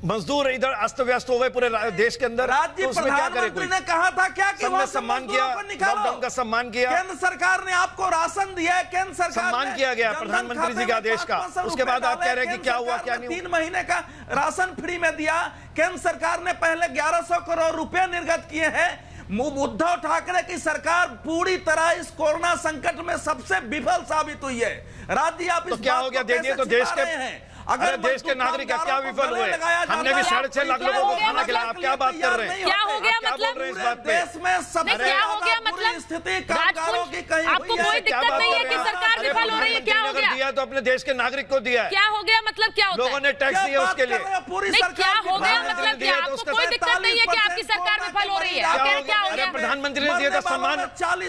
मजदूर इधर अस्त व्यस्त हो गए पूरे देश के अंदर। राज्य प्रधानमंत्री ने कहा था क्या कि सबने सम्मान किया, लॉकडाउन का सम्मान किया, केंद्र सरकार ने आपको राशन दिया है, केंद्र सरकार सम्मान किया गया प्रधानमंत्री जी के आदेश का। उसके बाद आप कह रहे हैं कि क्या हुआ क्या नहीं। 3 महीने का राशन फ्री में दिया। केंद्र सरकार ने पहले 1100 करोड़ रुपए निर्गत किए हैं। उद्धव ठाकरे की सरकार पूरी तरह इस कोरोना संकट में सबसे विफल साबित हुई है। राज्य आप तो क्या हो गया? दे दिए तो देश के अगर देश के नागरिक क्या विफल हुए? हमने भी 6.5 लाख लोगों को खाना खिलाया। आप क्या बात कर रहे हैं? क्या हो गया मतलब? इस बात पे देश में सबसे क्या हो गया मतलब? स्थिति कामगारों की कहीं आपको कोई दिक्कत नहीं है कि सरकार विफल हो रही है? क्या हो गया? दिया तो अपने देश के नागरिक को दिया है। क्या हो गया मतलब? क्या होता है? लोगों ने टैक्स दिया उसके लिए। क्या हो गया मतलब? क्या आपको कोई दिक्कत नहीं है कि आपकी सरकार विफल हो रही है? क्या हो गया? प्रधानमंत्री ने दिया था सम्मान,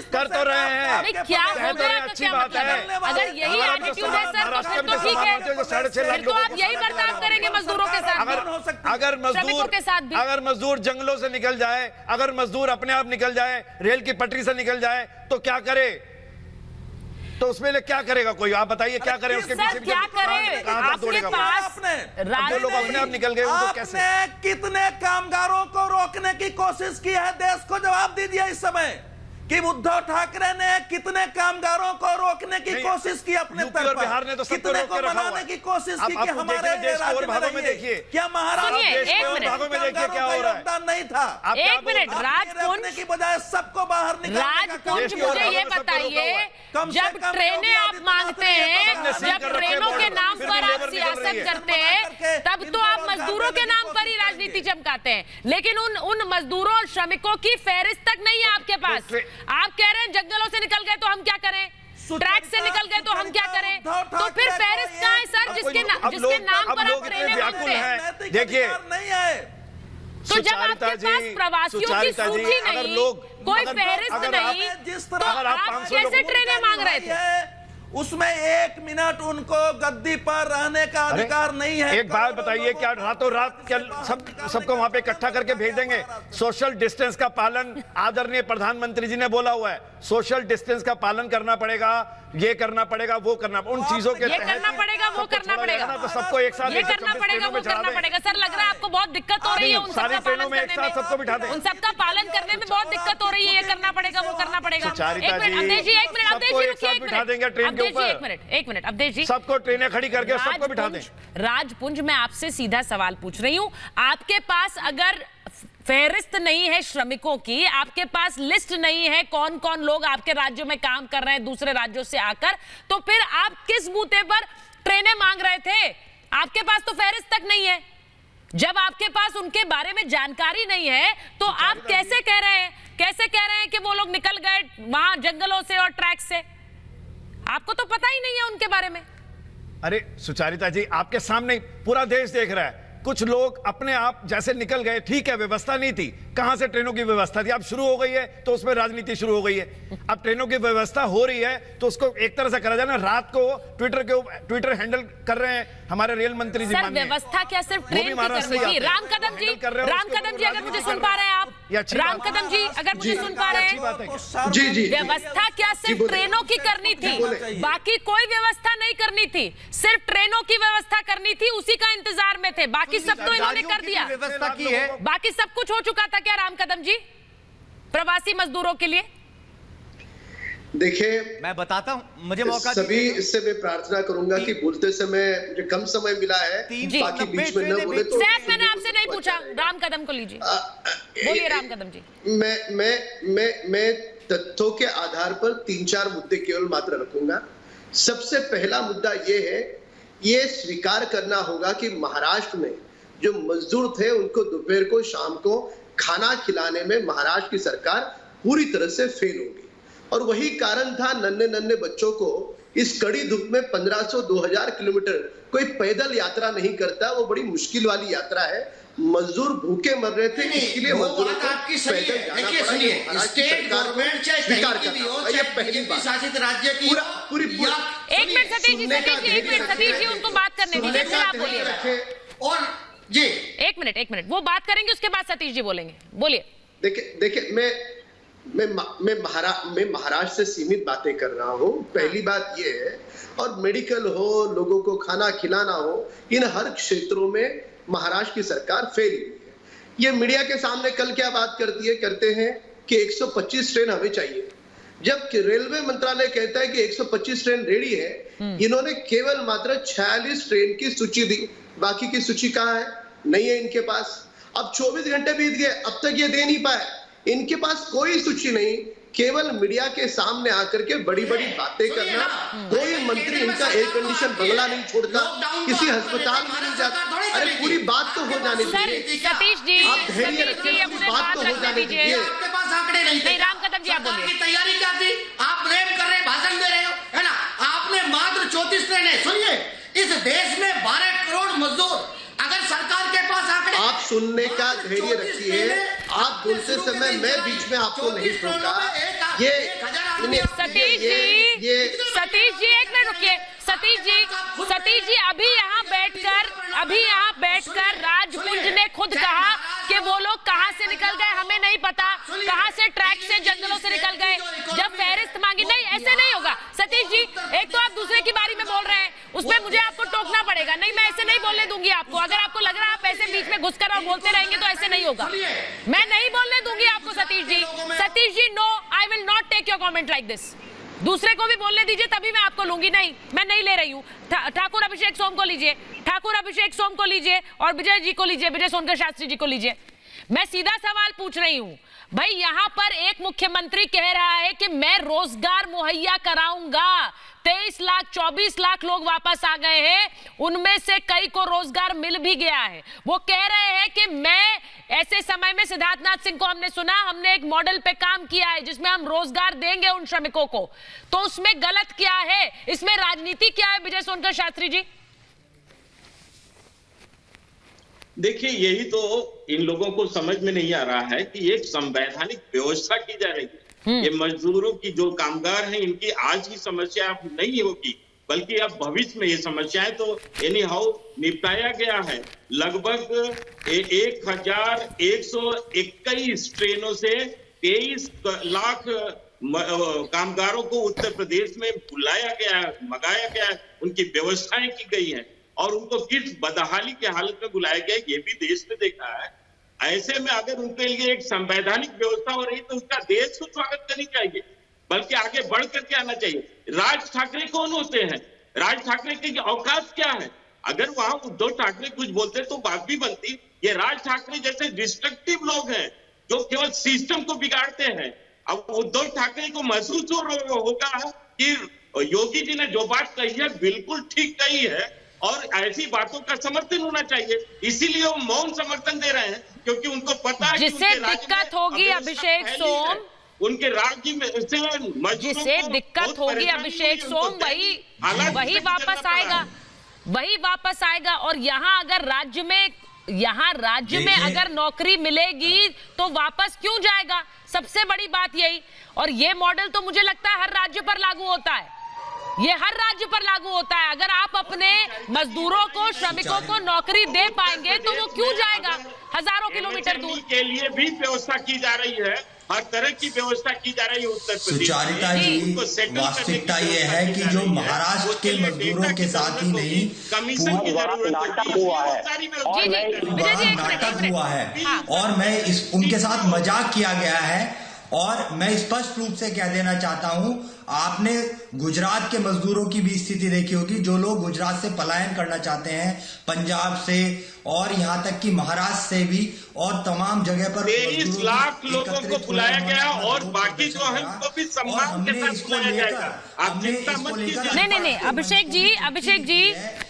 कर तो रहे हैं। क्या हो गया? अच्छी बात है। अगर यही एटीट्यूड है सर तो फिर तो ठीक है। 6.5 लाख फिर तो आप यही बर्ताव करेंगे मजदूरों के साथ। अगर मजदूर जंगलों से निकल जाए, अगर मजदूर अपने आप निकल जाए, रेल की पटरी से निकल जाए तो क्या करे? तो उसमें क्या करेगा कोई? आप बताइए क्या करे उसके पीछे? क्या करे? आपके पास लोग अपने आप निकल गए उनको कैसे? कितने कामगारों को रोकने की कोशिश की है? देश को जवाब दीजिए इस समय कि उद्धव ठाकरे ने कितने कामगारों को रोकने की कोशिश की अपने यूपी और बिहार ने तो सबको रोक के रखा हुआ है। की कोशिश की कि हमारे देश और भागों में देखिए क्या महाराष्ट्र देश और भागों में देखिए क्या हो रहा है। नहीं था। एक मिनट राजपुंज की बजाय सबको बाहर राजपुंज मुझे ये बताइए, जब ट्रेनें आप मांगते हैं, जब ट्रेनों के नाम पर आप सियासत करते हैं, तब तो आप मजदूरों के नाम पर ही राजनीति चमकाते हैं। लेकिन उन मजदूरों और श्रमिकों की फहरिस्त तक नहीं है आपके पास। आप कह रहे हैं जंगलों से निकल गए तो हम क्या करें, ट्रैक से निकल गए तो हम क्या करें? तो फिर फहरिस्त कहां है सर जिसके नाम पर आप ट्रेनें मांगते हैं? देखिए नहीं है। तो जब आपके पास प्रवासियों की सूची नहीं, कोई फहरिस्त नहीं, तो आप कैसे ट्रेनें मांग रहे थे? उसमें 1 मिनट उनको गद्दी पर रहने का अधिकार नहीं है। एक बात बताइए, क्या रातों रात क्या सबको वहां पे इकट्ठा करके भेज देंगे? सोशल डिस्टेंस का पालन आदरणीय प्रधानमंत्री जी ने बोला हुआ है। सोशल डिस्टेंस का पालन करना पड़ेगा, ये करना पड़ेगा, वो करना, उन चीजों के ये करना पड़ेगा, वो करना पड़ेगा, तो सबको एक साथ ये करना पड़ेगा, वो करना पड़ेगा। सर लग रहा है आपको बहुत दिक्कत हो रही है उन सबका पालन करने में, सबको बिठा दें, उन सबका पालन करने में बहुत दिक्कत हो रही है। ये करना पड़ेगा, वो करना पड़ेगा। अवधेश जी एक मिनट, अवधेश जी रुकिए, बिठा देंगे ट्रेन के ऊपर। एक मिनट अवधेश जी, सबको ट्रेनें खड़ी करके सबको बिठा दें। राजपुंज, मैं आपसे सीधा सवाल पूछ रही हूं, आपके पास अगर फहरिस्त नहीं है श्रमिकों की, आपके पास लिस्ट नहीं है कौन कौन लोग आपके राज्यों में काम कर रहे हैं दूसरे राज्यों से आकर, तो फिर आप किस बूते पर ट्रेनें मांग रहे थे? आपके पास तो फहरिस्त तक नहीं है। जब आपके पास उनके बारे में जानकारी नहीं है तो आप कैसे कह रहे हैं कि वो लोग निकल गए वहां जंगलों से और ट्रैक से? आपको तो पता ही नहीं है उनके बारे में। अरे सुचारिता जी, आपके सामने पूरा देश देख रहा है। कुछ लोग अपने आप जैसे निकल गए, ठीक है, व्यवस्था नहीं थी, कहां से ट्रेनों की व्यवस्था थी? अब शुरू हो गई है तो उसमें राजनीति शुरू हो गई है। अब ट्रेनों की व्यवस्था हो रही है तो उसको एक तरह से करा जाए ना, रात को ट्विटर हैंडल कर रहे हैं हमारे रेल मंत्री जी। सर व्यवस्था क्या सिर्फ ट्रेन की करनी थी? राम कदम जी अगर मुझे सुन पा रहे हैं आप, राम कदम जी अगर मुझे सुन पा रहे हैं, जी जी, व्यवस्था क्या सिर्फ ट्रेनों की करनी थी? बाकी कोई व्यवस्था नहीं करनी थी, सिर्फ ट्रेनों की व्यवस्था करनी थी, उसी का इंतजार में थे। बाकी सब तो इन्होंने कर दिया, व्यवस्था की है, बाकी सब कुछ हो चुका था क्या राम कदम जी प्रवासी मजदूरों के लिए? देखिए मैं बताता हूं, मुझे मौका सभी इससे मैं प्रार्थना करूंगा कि बोलते समय मुझे कम समय मिला है, बाकी बीच में न बोले तो। सैफ मैंने आपसे नहीं पूछा, राम कदम को लीजिए, बोलिए राम कदम जी। मैं तथ्यों के आधार पर 3-4 मुद्दे केवल मात्र रखूंगा। सबसे पहला मुद्दा ये है, ये स्वीकार करना होगा कि महाराष्ट्र में जो मजदूर थे उनको दोपहर को शाम को खाना खिलाने में महाराष्ट्र की सरकार पूरी तरह से फेल हो गई, और वही कारण था नन्हे बच्चों को इस कड़ी धूप में 1500-2000 किलोमीटर कोई पैदल यात्रा नहीं करता, वो बड़ी मुश्किल वाली यात्रा है। मजदूर भूखे मर रहे थे, इसके लिए मजदूरों को पैदल जाना पड़ा। स्टेट गवर्नमेंट चाहे कहीं की भी हो, चाहे बीजेपी शासित राज्य की पूरी एक मिनट सतीश जी, सतीश जी उनको बात करने दीजिए, फिर आप बोलिए। और जी एक मिनट वो बात करेंगे, उसके बाद सतीश जी बोलेंगे, बोलिए। देखिए मैं महाराष्ट्र से सीमित बातें कर रहा हूँ। पहली बात ये है, और मेडिकल हो, लोगों को खाना खिलाना हो, इन हर क्षेत्रों में महाराष्ट्र की सरकार फेल हुई है। ये मीडिया के सामने कल क्या बात करते हैं कि 125 ट्रेन हमें चाहिए, जबकि रेलवे मंत्रालय कहता है कि 125 ट्रेन रेडी है। इन्होंने केवल मात्र 46 ट्रेन की सूची दी, बाकी की सूची कहाँ है? नहीं है इनके पास। अब 24 घंटे बीत गए, अब तक ये दे नहीं पाए। इनके पास कोई सूची नहीं, केवल मीडिया के सामने आकर के बड़ी बातें करना। कोई मंत्री इनका एयर कंडीशन बंगला नहीं छोड़ता, किसी अस्पताल में नहीं जाता। अरे पूरी बात तो हो जाने दीजिए सतीश जी, आप धैर्य रखिए, पूरी बात तो हो जाने दीजिए। आपके पास आंकड़े नहीं, राम कदम जी आप बोलिए। तैयारी क्या थी? आप रेप कर रहे, भाषण दे रहे हो, है ना? आपने मात्र 34 ट्रेनें, सुनिए, इस देश में 12 करोड़ मजदूर, अगर सरकार के पास आंकड़े, आप सुनने का धैर्य रखिए। आप बोलते समय मैं बीच में आपको नहीं रोका। ये सतीश जी एक मिनट रुकिए। सतीश जी अभी यहाँ बैठकर राजपुंज ने खुद कहा कि वो लोग कहाँ से निकल गए हमें नहीं पता, कहाँ से ट्रैक से जंगलों से निकल गए। जब फहरिस्त मांगी, नहीं ऐसे नहीं होगा सतीश जी। एक तो आप दूसरे की बारी में बोल रहे हैं, उसमें मुझे आपको टोकना पड़ेगा। नहीं, मैं ऐसे नहीं बोलने दूंगी आपको। अगर आपको लग रहा है आप ऐसे बीच में घुसकर और बोलते रहेंगे तो ऐसे नहीं होगा। मैं नहीं बोलने दूंगी आपको Satish ji. No, I will not take your comment like this. दूसरे को भी बोलने दीजिए, तभी मैं आपको लूंगी। नहीं, मैं नहीं ले रही हूँ। ठाकुर अभिषेक सोम को लीजिए और विजय जी को लीजिए, विजय सोनकर शास्त्री जी को लीजिए। मैं सीधा सवाल पूछ रही हूँ भाई, यहाँ पर एक मुख्यमंत्री कह रहा है कि मैं रोजगार मुहैया कराऊंगा। 23 लाख 24 लाख लोग वापस आ गए हैं, उनमें से कई को रोजगार मिल भी गया है। वो कह रहे हैं कि मैं ऐसे समय में, सिद्धार्थनाथ सिंह को हमने सुना, हमने एक मॉडल पे काम किया है जिसमें हम रोजगार देंगे उन श्रमिकों को। तो उसमें गलत क्या है? इसमें राजनीति क्या है विजय सोनकर शास्त्री जी? देखिए, यही तो इन लोगों को समझ में नहीं आ रहा है कि एक संवैधानिक व्यवस्था की जा रही है। ये मजदूरों की जो कामगार हैं, इनकी आज की समस्या नहीं होगी, बल्कि अब भविष्य में ये समस्याएं तो एनी हाउ निपटाया गया है। लगभग 1121 ट्रेनों से 23 लाख कामगारों को उत्तर प्रदेश में बुलाया गया, मंगाया गया, उनकी व्यवस्थाएं की गई हैं और उनको किस बदहाली के हालत में बुलाया गया ये भी देश ने देखा है। ऐसे में अगर उनके लिए एक संवैधानिक व्यवस्था हो रही तो उसका देश को स्वागत करनी चाहिए, बल्कि आगे बढ़ करके आना चाहिए। राज ठाकरे कौन होते हैं? राज ठाकरे की औकात क्या है? अगर वहां उद्धव ठाकरे कुछ बोलते तो बात भी बनती। ये राज ठाकरे जैसे डिस्ट्रक्टिव लोग हैं जो केवल सिस्टम को बिगाड़ते हैं। अब उद्धव ठाकरे को महसूस होगा कि योगी जी ने जो बात कही है बिल्कुल ठीक कही है और ऐसी बातों का समर्थन होना चाहिए, इसीलिए वो मौन समर्थन दे रहे हैं, क्योंकि उनको पता है जिससे दिक्कत होगी अभिषेक सोम, उनके राज्य में जिससे दिक्कत होगी अभिषेक सोम, वही वापस आएगा। और यहाँ अगर राज्य में यहाँ राज्य में अगर नौकरी मिलेगी तो वापस क्यों जाएगा? सबसे बड़ी बात यही। और ये मॉडल तो मुझे लगता है हर राज्य पर लागू होता है, ये हर राज्य पर लागू होता है। अगर आप अपने मजदूरों को, श्रमिकों को नौकरी दे पाएंगे तो वो क्यों जाएगा हजारों किलोमीटर दूर? के लिए भी व्यवस्था की जा रही है, हर तरह की व्यवस्था की जा रही है उत्तर प्रदेश। सुचारिता जी, वास्तविकता ये है कि जो महाराष्ट्र के मजदूरों के साथ ही नहीं, कमीशन की जरूरत नाटक हुआ है और मैं उनके साथ मजाक किया गया है। और मैं स्पष्ट रूप से कह देना चाहता हूं, आपने गुजरात के मजदूरों की भी स्थिति देखी होगी, जो लोग गुजरात से पलायन करना चाहते हैं, पंजाब से और यहां तक कि महाराष्ट्र से भी, और तमाम जगह पर 23 लाख लोगों को बुलाया गया और बाकी जो है उनको भी सम्मान के साथ बुलाया जाएगा। आप चिंता मत कीजिए। नहीं,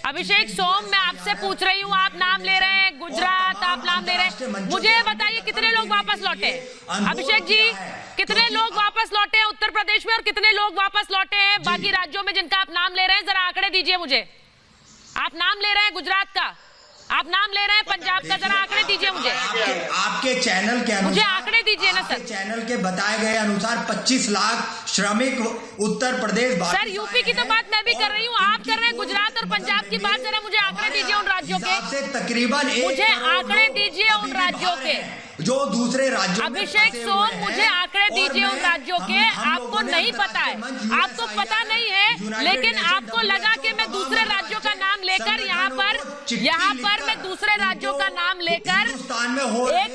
अभिषेक सोम, मैं आपसे पूछ रही हूँ, आप नाम ले रहे हैं गुजरात, आप नाम ले रहे हैं, मुझे बताइए कितने लोग वापस लौटे? अभिषेक जी, कितने लोग वापस लौटे हैं उत्तर प्रदेश में और कितने लोग वापस लौटे हैं बाकी राज्यों में जिनका आप नाम ले रहे हैं? जरा आंकड़े दीजिए मुझे। आप नाम ले रहे हैं गुजरात का, आप नाम ले रहे हैं पंजाब का, जरा आंकड़े दीजिए मुझे। आपके चैनल के अनुसार मुझे आंकड़े दीजिए ना सर। चैनल के बताए गए अनुसार 25 लाख श्रमिक उत्तर प्रदेश। सर यूपी की तो बात मैं भी कर रही हूँ, आप कर रहे हैं गुजरात और पंजाब की बात। जरा मुझे आंकड़े दीजिए उन राज्यों के, तकरीबन मुझे आंकड़े दीजिए उन राज्यों के जो दूसरे राज्यों। अभिषेक सोम, मुझे आंकड़े दीजिए उन राज्यों के। आपको नहीं पता है, आपको पता नहीं है, लेकिन आपको लगा कि मैं दूसरे राज्यों का नाम लेकर यहाँ पर मैं दूसरे राज्यों का नाम लेकर एक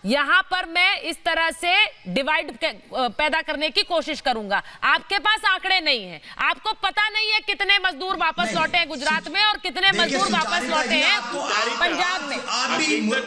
यहाँ पर मैं इस तरह से डिवाइड पैदा करने की कोशिश करूंगा। आपके पास आंकड़े नहीं है, आपको पता नहीं है कितने मजदूर वापस लौटे हैं गुजरात में और कितने मजदूर वापस लौटे हैं पंजाब में।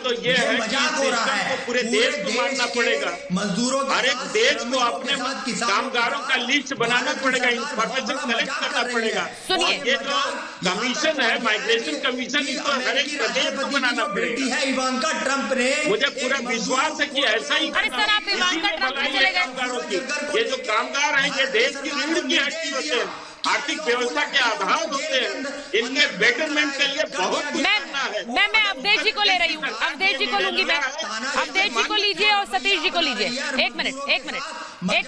तो ये है कि सिस्टम को पूरे देश को मानना पड़ेगा, मजदूरों हर एक देश को अपने कामगारों का लिस्ट बनाना पड़ेगा, इंफॉर्मेशन कलेक्ट करना पड़ेगा। सुनिए, ये जो कमीशन है, माइग्रेशन कमीशन, इसको हर एक प्रदेश को बनाना पड़ेगा। इवांका ट्रंप ने, मुझे पूरा विश्वास है कि ऐसा ही कामगारों की, ये जो कामगार हैं ये देश की रीढ़ की हड्डी होते हैं, आर्थिक व्यवस्था के आधार होते हैं, इनके बेटरमेंट के लिए बहुत कुछ करना है। मैं अवधेश जी को ले रही हूँ, अवधेश जी को लूंगी मैं। अवधेश जी को लीजिए और सतीश जी को लीजिए। एक मिनट, मैं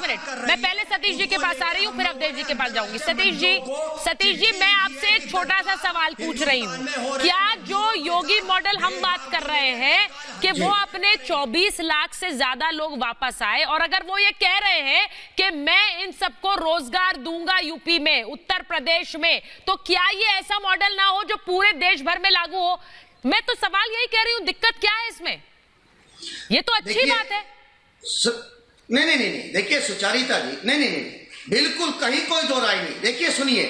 पहले सतीश जी के पास आ रही हूँ, फिर अवधेश जी के पास जाऊंगी। सतीश जी, मैं आपसे एक छोटा सा सवाल पूछ रही हूँ। क्या जो योगी मॉडल हम बात कर रहे हैं कि वो अपने 24 लाख से ज्यादा लोग वापस आए, और अगर वो ये कह रहे हैं कि मैं इन सबको रोजगार दूंगा यूपी में, उत्तर प्रदेश में, तो क्या ये ऐसा मॉडल ना हो जो पूरे देश भर में लागू हो? मैं तो सवाल यही कह रही हूँ, दिक्कत क्या है इसमें? ये तो अच्छी बात है। नहीं, देखिए सुचारिता जी, नहीं, बिल्कुल कहीं कोई दो राय नहीं। देखिए सुनिए,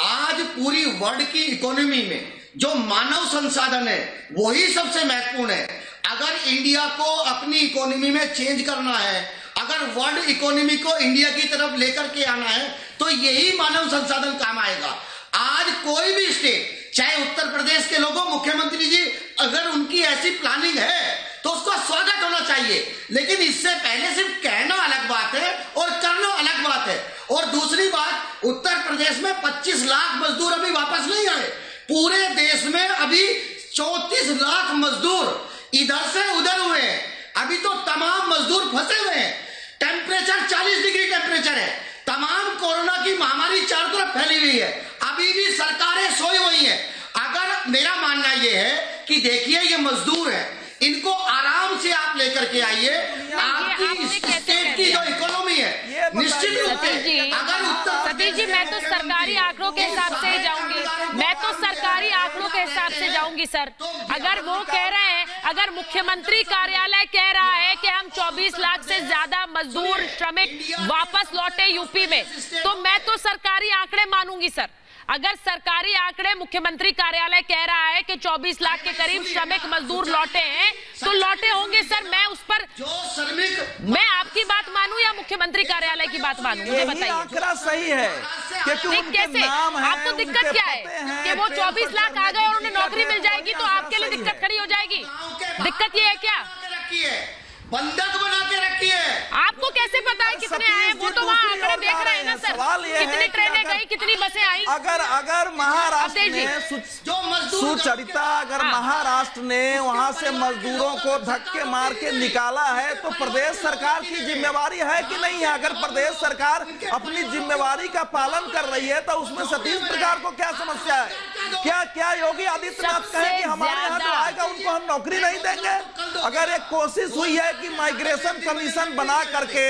आज पूरी वर्ल्ड की इकोनॉमी में जो मानव संसाधन है वही सबसे महत्वपूर्ण है। अगर इंडिया को अपनी इकोनॉमी में चेंज करना है, अगर वर्ल्ड इकोनॉमी को इंडिया की तरफ लेकर के आना है, तो यही मानव संसाधन काम आएगा। आज कोई भी स्टेट, चाहे उत्तर प्रदेश के लोगों, मुख्यमंत्री जी, अगर उनकी ऐसी प्लानिंग है तो उसका स्वागत होना चाहिए, लेकिन इससे पहले सिर्फ कहना अलग बात है और करना अलग बात है। और दूसरी बात, उत्तर प्रदेश में 25 लाख मजदूर अभी वापस नहीं आए, पूरे देश में अभी 34 लाख मजदूर इधर से उधर हुए हैं। अभी तो तमाम मजदूर फंसे हुए हैं, टेम्परेचर 40 डिग्री टेम्परेचर है, तमाम कोरोना की महामारी चारों तरफ फैली हुई है, अभी भी सरकारें सोई हुई हैं। अगर मेरा मानना यह है कि देखिए ये मजदूर है, इनको आराम से आप लेकर के आइए, आपकी स्टेट की जो इकोनॉमी है निश्चित रूप से, अगर सतीश जी, मैं तो सरकारी आंकड़ों के हिसाब से जाऊंगी, सर। अगर वो कह रहे हैं, अगर मुख्यमंत्री कार्यालय कह रहा है कि हम 24 लाख से ज्यादा मजदूर श्रमिक वापस लौटे यूपी में, तो मैं तो सरकारी आंकड़े मानूंगी सर। अगर सरकारी आंकड़े मुख्यमंत्री कार्यालय कह रहा है कि 24 लाख के करीब श्रमिक मजदूर लौटे हैं, तो लौटे होंगे सर। मैं उस पर मैं आपकी बात मानूं या मुख्यमंत्री कार्यालय की बात मानूं, मुझे बताइए। आंकड़ा सही है, कैसे? आपको दिक्कत क्या है कि वो 24 लाख आ गए और उन्हें नौकरी मिल जाएगी तो आपके लिए दिक्कत खड़ी हो जाएगी? दिक्कत ये है क्या? बंधक बना के रखी है। आपको कैसे पता है कितने आए? वो तो वहाँ आंकड़े देख रहे हैं ना सर। सवाल ये है कितनी कि ट्रेनें गई, कितनी बसें आई? अगर महाराष्ट्र अवधेश ने जी। सुचरिता अगर महाराष्ट्र ने वहां से मजदूरों को धक्के मार के निकाला है तो प्रदेश सरकार की जिम्मेवारी है कि नहीं है? अगर प्रदेश सरकार अपनी जिम्मेवारी का पालन कर रही है तो उसमें सतीश सरकार को क्या समस्या है? क्या योगी आदित्यनाथ कहे कि हमारे यहाँ जो आएगा उनको हम नौकरी नहीं देंगे? अगर एक कोशिश हुई है कि माइग्रेशन कमीशन बना करके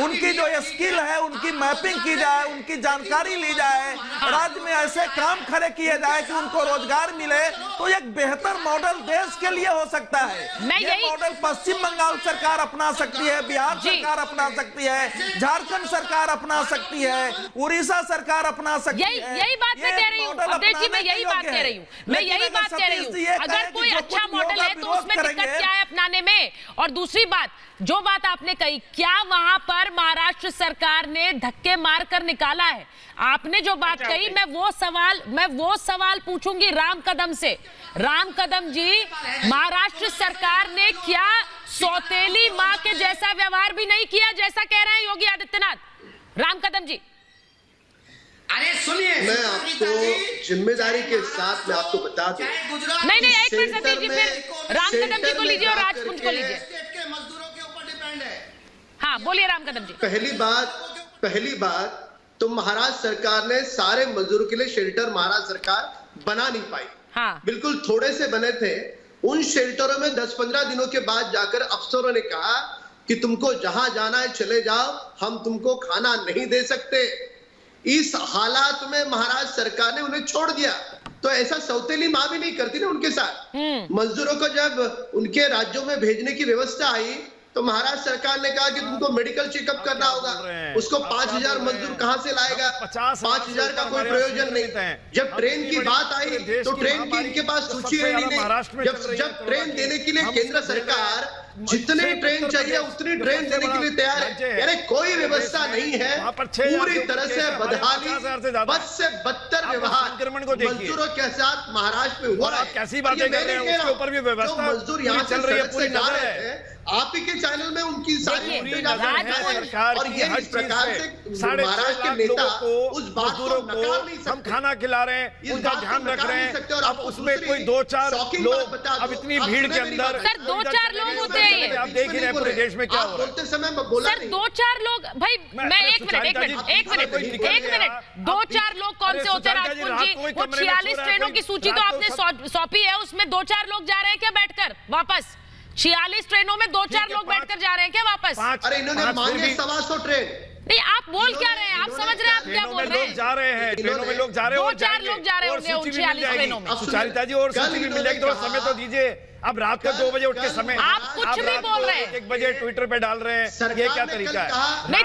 उनकी जो स्किल है उनकी मैपिंग की जाए, उनकी जानकारी ली जाए, राज्य में ऐसे काम खड़े किए जाए कि उनको रोजगार मिले, तो एक बेहतर मॉडल देश के लिए हो सकता है। ये मॉडल पश्चिम बंगाल सरकार अपना सकती है, बिहार सरकार अपना सकती है, झारखंड सरकार अपना सकती है, उड़ीसा सरकार अपना सकती है। यही बात मैं कह रही हूँ अवधेश जी, मैं यही बात कह रही हूँ, मैं यही बात कह रही हूँ। अगर कोई अच्छा मॉडल है तो उसमें दिक्कत क्या है अपनाने में? और दूसरी बात, जो बात आपने कही, क्या वहां पर महाराष्ट्र सरकार ने धक्के मारकर निकाला है? आपने जो बात कही, मैं वो सवाल पूछूंगी राम कदम से। राम कदम जी, महाराष्ट्र सरकार ने क्या सौतेली मां के जैसा व्यवहार भी नहीं किया जैसा कह रहे हैं योगी आदित्यनाथ? राम कदम जी। अरे सुनिए, मैं आपको जिम्मेदारी के साथ मैं आपको बता दूं। नहीं, एक मिनट सतीश जी, फिर राम कदम जी को लीजिए और राजपुंज को लीजिए। मजदूरों के ऊपर डिपेंड है। हाँ, बोलिए राम कदम जी। पहली बात तो महाराष्ट्र सरकार ने सारे मजदूरों के लिए शेल्टर महाराष्ट्र सरकार बना नहीं पाई। हाँ। बिल्कुल थोड़े से बने थे। उन शेल्टरों में 10-15 दिनों के बाद जाकर अफसरों ने कहा कि तुमको जहां जाना है चले जाओ, हम तुमको खाना नहीं दे सकते। इस हालात में महाराष्ट्र सरकार ने उन्हें छोड़ दिया। तो ऐसा सौतेली मां भी नहीं करती ना उनके साथ। मजदूरों को जब उनके राज्यों में भेजने की व्यवस्था आई तो महाराष्ट्र सरकार ने कहा कि तुमको मेडिकल चेकअप करना होगा। उसको 5000 मजदूर कहां से लाएगा? 5000 का कोई प्रयोजन नहीं। जब ट्रेन की बात आई तो ट्रेन की इनके पास सूची है नहीं। जब ट्रेन देने के लिए केंद्र सरकार जितनी ट्रेन चाहिए उतनी ट्रेन देने के लिए तैयार है, यानी कोई व्यवस्था नहीं है। पूरी तरह से बदहाली, बद से बदतर व्यवहार मजदूरों के साथ महाराष्ट्र में हुआ है। कैसी बातें कर रहे हैं, उसके ऊपर भी व्यवस्था मजदूर यहाँ चल रही है, पूरी जा रहे हैं। आप ही के चैनल में उनकी सारी और ये इस प्रकार से महाराष्ट्र के नेता उस बात को नकार नहीं सकते। हम खाना खिला रहे हैं, उनका ध्यान रख रहे हैं। अब उसमें कोई 2-4 लोग, अब इतनी भीड़ के अंदर सर 2-4 लोग होते हैं। आप देख ही रहे हैं पूरे देश में क्या हो रहा है। बोलते समय मैं बोला सर 2-4 लोग, भाई मैं एक मिनट 2-4 लोग कौन से होते हैं राजपुंज जी? वो 46 ट्रेनों की सूची तो आपने सौंपी है, उसमें 2-4 लोग जा रहे हैं क्या बैठकर वापस? 46 ट्रेनों में 2-4 लोग बैठकर जा रहे हैं क्या वापस? अरे इन्होंने मांगे 125 ट्रेन। नहीं, आप बोल क्या रहे हैं? आप समझ रहे हैं आप क्या बोल रहे हैं? जा रहे हैं ट्रेनों में, लोग जा रहे हैं, 2-4 लोग जा रहे होंगे उन 46 ट्रेनों में। सुचारिता जी, और सूची भी मिल जाएगी, थोड़ा समय तो दीजिए। अब रात को 2 बजे उठ के समय आप कुछ भी बोल रहे हैं। 1 बजे ट्विटर पे डाल रहे हैं, ये क्या तरीका है? नहीं,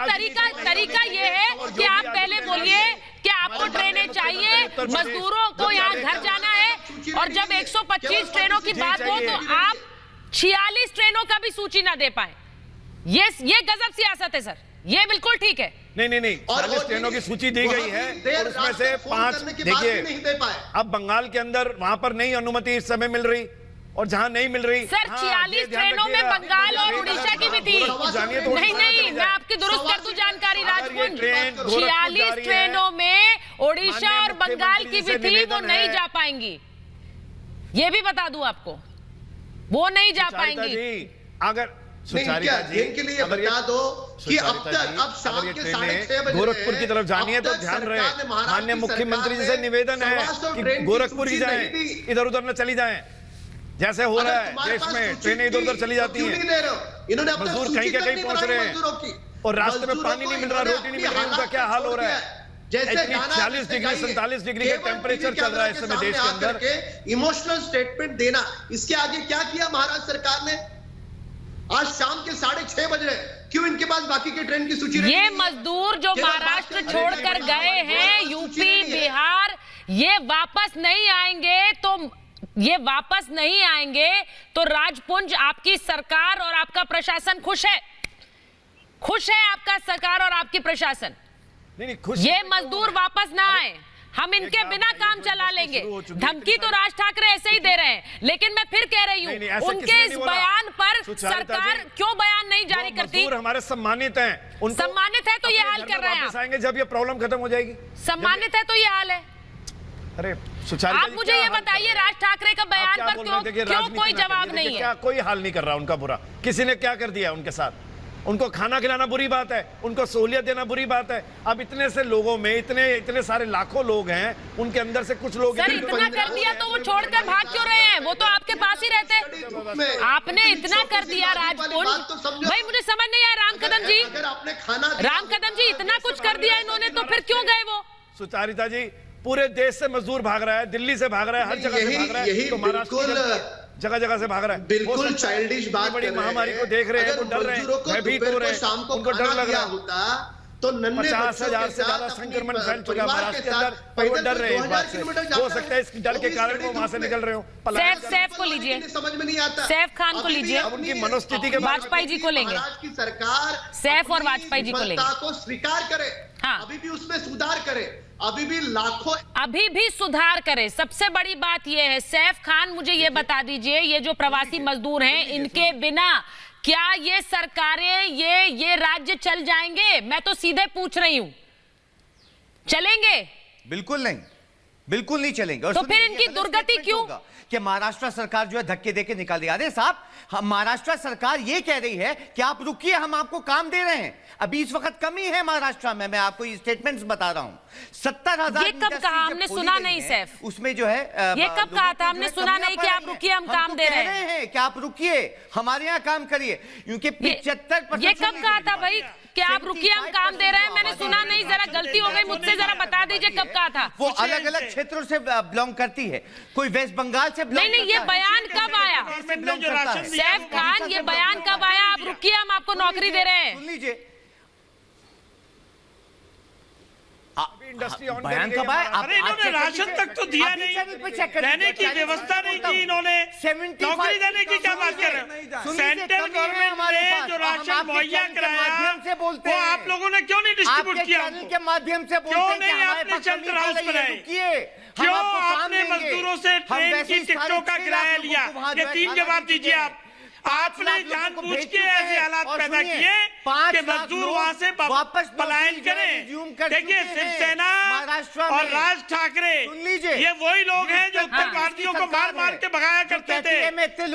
तरीका ये है कि आप पहले बोलिए कि आपको ट्रेनें चाहिए, मजदूरों को यहाँ घर जाना है, और जब 125 ट्रेनों की बात हो तो आप 46 ट्रेनों का भी सूची ना दे पाए। ये गजब सियासत है सर, ये बिल्कुल ठीक है। नहीं 40 ट्रेनों की सूची दी गई है और उसमें से 5 देखिए, अब बंगाल के अंदर वहां पर नई अनुमति इस समय मिल रही, और जहां नहीं मिल रही सर 46 ट्रेनों में बंगाल और उड़ीसा की भी थी। नहीं, मैं आपकी दुरुस्त कर दूं जानकारी राजपुंज, 46 ट्रेनों में उड़ीसा और बंगाल की भी थी, वो नहीं जा पाएंगी। ये भी बता दूं आपको, वो नहीं जा पाएंगी। अगर सुचारिता जी के लिए बता दो कि अब शाम के 6:30 बजे गोरखपुर की तरफ जानी है तो ध्यान रहे। माननीय मुख्यमंत्री जी से निवेदन है कि गोरखपुर ही जाएं, इधर उधर न चली जाएं। जैसे हो रहा है देश में, ट्रेनें इधर उधर चली जाती हैं, मजदूर कहीं के कहीं पहुंच रहे हैं, और रास्ते में पानी नहीं मिल रहा, रोटी नहीं मिल रही, उनका क्या हाल हो रहा है? जैसे 40 डिग्री 47 डिग्री का टेम्परेचर चल रहा है इस समय देश के अंदर। इमोशनल स्टेटमेंट देना, इसके आगे क्या किया महाराष्ट्र सरकार ने? आज शाम के 6:30 बज रहे, क्यों इनके पास बाकी के ट्रेन की सूची? ये मजदूर जो महाराष्ट्र छोड़कर गए हैं, यूपी बिहार, ये वापस नहीं आएंगे तो राजपुंज आपकी सरकार और आपका प्रशासन खुश है आपका सरकार और आपकी प्रशासन? नहीं खुश, ये मजदूर वापस ना आए, हम इनके बिना काम चला लेंगे। धमकी तो राज ठाकरे ऐसे ही दे रहे हैं, लेकिन मैं फिर कह रही हूँ उनके इस बयान पर सरकार क्यों बयान नहीं जारी करती? हमारे सम्मानित हैं, सम्मानित है तो ये हाल कर रहे हैं, आएंगे जब ये प्रॉब्लम खत्म हो जाएगी। सम्मानित है तो ये हाल है। अरे आप मुझे ये बताइए, राज ठाकरे का बयान पर क्यों कोई जवाब नहीं है? क्या कोई हाल नहीं कर रहा उनका बुरा? किसी ने क्या कर दिया उनके साथ? उनको खाना खिलाना बुरी बात है, उनको सहूलियत देना बुरी बात है। अब इतने से लोगों में इतने सारे लाखों लोग हैं, उनके अंदर से कुछ लोग सर इतना कर दिया तो वो छोड़कर भाग क्यों रहे हैं? वो तो आपके पास ही रहते। आपने इतना कर दिया राजपुंज, भाई मुझे समझ नहीं आया। राम कदम जी इतना कुछ कर दिया इन्होंने, तो फिर क्यों गए वो? सुचारिता जी, पूरे देश से मजदूर भाग रहा है, दिल्ली से भाग रहा है, हर जगह से भाग रहा है, तो महाराष्ट्र जगह जगह से भाग रहा है। बिल्कुल चाइल्डिश बात बड़ी महामारी को देख रहे हैं, वो डर रहे हैं, भयभीत हो रहे हैं, उनको डर लग रहा होता तो 50,000 से ज्यादा संक्रमण फैल चुका महाराष्ट्र के अंदर, और वो डर रहे हैं इस बात से। हो सकता है इस डर के कारण वो वहां से निकल रहे हो। सैफ को लीजिए, समझ में नहीं आता। सैफ खान को लीजिए, उनकी मनोस्थिति के वाजपेयी जी को लेंगे। की सरकार सैफ और वाजपेयी जी को लेंगे, को स्वीकार करे, अभी भी उसमें सुधार करे, अभी भी सुधार करे। सबसे बड़ी बात यह है, सैफ खान मुझे ये बता दीजिए, ये जो प्रवासी मजदूर हैं, इनके बिना क्या ये सरकारें, ये राज्य चल जाएंगे? मैं तो सीधे पूछ रही हूं, चलेंगे? बिल्कुल नहीं, बिल्कुल नहीं चलेंगे। और तो फिर इनकी दुर्गति क्यों? कि महाराष्ट्र सरकार जो है धक्के देके निकाल दिया। अरे साहब, महाराष्ट्र सरकार ये कह रही है कि आप रुकिए, हम आपको काम दे रहे हैं। अभी इस वक्त कमी है महाराष्ट्र में, मैं आपको ये स्टेटमेंट्स बता रहा हूं। 70,000 ये कब कहा? हमने सुना नहीं सैफ। उसमें जो है ये कब कहा था? हमने सुना नहीं कि आप रुकिए, हम काम दे रहे हैं। कि आप रुकिए, हमारे यहाँ काम करिए, क्योंकि 75%। ये कब कहा था भाई कि आप रुकिए, हम काम दे रहे हैं? मैंने सुना नहीं, जरा गलती हो गई मुझसे, जरा बता दीजिए कब कहा था? वो अलग अलग क्षेत्रों से बिलोंग करती है, कोई वेस्ट बंगाल से नहीं, ये बयान कब आया? सैफ खान, ये बयान कब आया? आप रुकिए, हम आपको नौकरी दे रहे हैं। सुन लीजिए, बयान कब आया? अरे इन्होंने राशन तक तो दिया नहीं, रहने की व्यवस्था नहीं की इन्होंने, नौकरी देने की क्या बात कर रहे हैं? सेंट्रल गवर्नमेंट ने जो राशन मुहैया कराया वो आप लोगों ने क्यों नहीं डिस्ट्रीब्यूट किया? के माध्यम से क्यों नहीं आपने शेल्टर हाउस बनाए? क्यों आपने मजदूरों से ट्रेन की टिकटों का किराया लिया? ये 3 जवाब दीजिए आप। आपने जानबूझ के ऐसे हालात पैदा किए कि मजदूर वहां से वापस पलायन करें। देखिए, शिवसेना और राज ठाकरे ये वही लोग हैं जो उत्तर भारतीयों को मार मार के भगाया करते थे,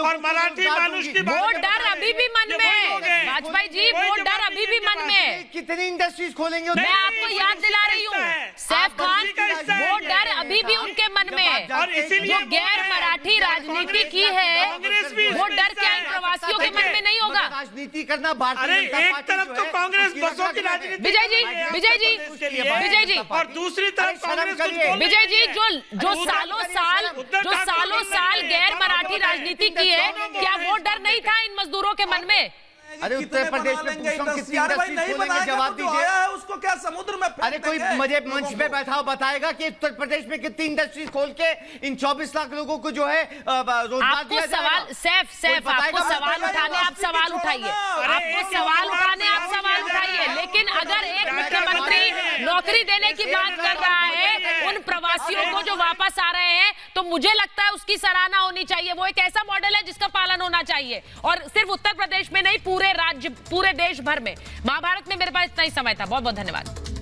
और मराठी मानुष की वो डर अभी भी मन में है। वाजपेयी जी, वो डर अभी भी मन में है। कितनी इंडस्ट्रीज खोलेंगे? मैं आपको याद दिला रही हूँ सैफ खान, वो डर अभी भी उनके मन में है। और इसीलिए जो गैर मराठी राजनीति की है, वो डर क्या प्रवासियों के मन में नहीं होगा? राजनीति करना भारतीय अरे एक तरफ तो कांग्रेस बसों की राजनीति, विजय जी, और दूसरी तरफ कांग्रेस, विजय जी, जो सालों साल गैर मराठी राजनीति की है, क्या वो डर नहीं था इन मजदूरों के मन में? अरे उत्तर प्रदेश में पूछो कितनी इंडस्ट्री खोलेंगे, जवाब दीजिए। उसको क्या समुद्र में? अरे कोई मुझे मंच पे बैठा हो बताएगा कि उत्तर प्रदेश में कितनी इंडस्ट्रीज खोल के इन 24 लाख लोगों को जो है रोजगार दिया जाएगा? सवाल सैफ आपको सवाल उठाने, आप सवाल उठाइए, आपको सवाल उठाने, आप सवाल उठाइए। लेकिन अगर एक मुख्यमंत्री नौकरी देने की बात कर रहा है उन प्रवासियों को जो वापस आ रहे हैं, तो मुझे लगता है उसकी सराहना होनी चाहिए। वो एक ऐसा मॉडल है जिसका पालन होना चाहिए, और सिर्फ उत्तर प्रदेश में नहीं, पूरे राज्य, पूरे देश भर में। महाभारत में मेरे पास इतना ही समय था। बहुत बहुत धन्यवाद।